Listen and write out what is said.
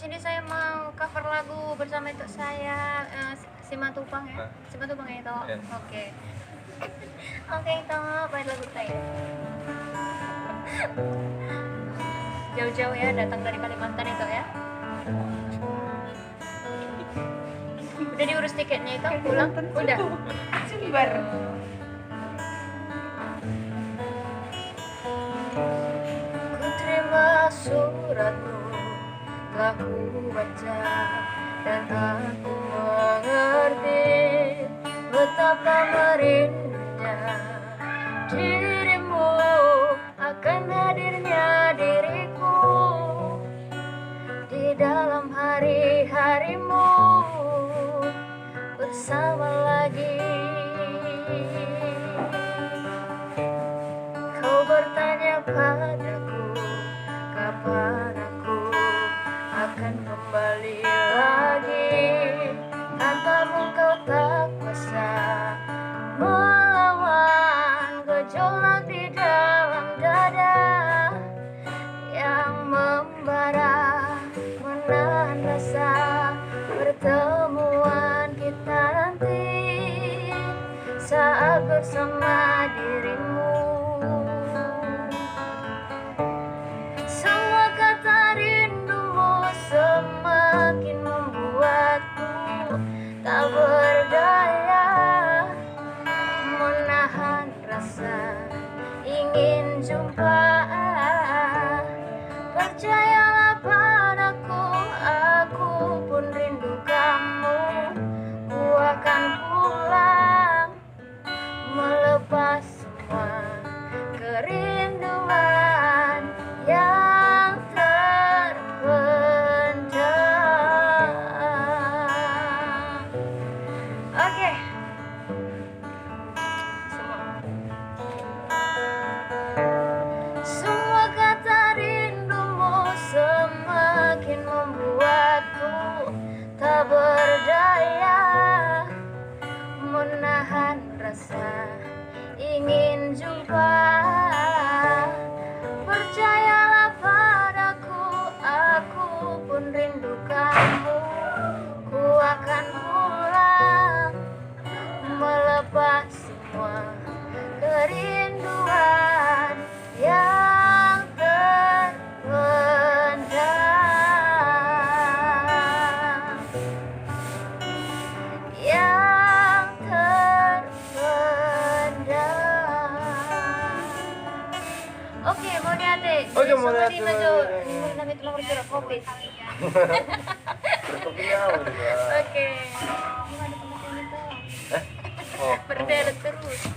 sini saya mau cover lagu bersama itu saya Simatupang ya. Simatupang ya itu. Ya. Oke. Oke itu main lagu saya. Jauh-jauh ya datang dari Kalimantan itu ya. Udah diurus tiketnya itu pulang? Udah. Sumber. Ku terima suratmu, telah ku baca dan aku mengerti betapa merindunya dirimu akan hadirnya diriku di dalam hari-harimu bersama lagi. Kau bertanya padaku kapan aku akan kembali lagi. Tanpamu kau tak kuasa melawan gejolak di dalam dada yang membara, menahan rasa pertemuan kita nanti saat bersama dirimu. Semua kata rindumu semakin membuatku tak berdaya menahan rasa ingin jumpa. Percayalah padaku, aku pun rindu kamu. Ku akan pulang melepas semua kerinduan yang terpendam. Oke. Semua kata rindumu semakin membuatku tak berdaya menahan rasa ingin jumpa. Percayalah padaku, aku pun rindu kamu. Ku akan pulang melepas semua kerinduan yang terpendam, yang terpendam. Oke, mau niate. Oke, mau niate. Mau niate telur jeruk kopi. Oke. Oh. Berderet terus.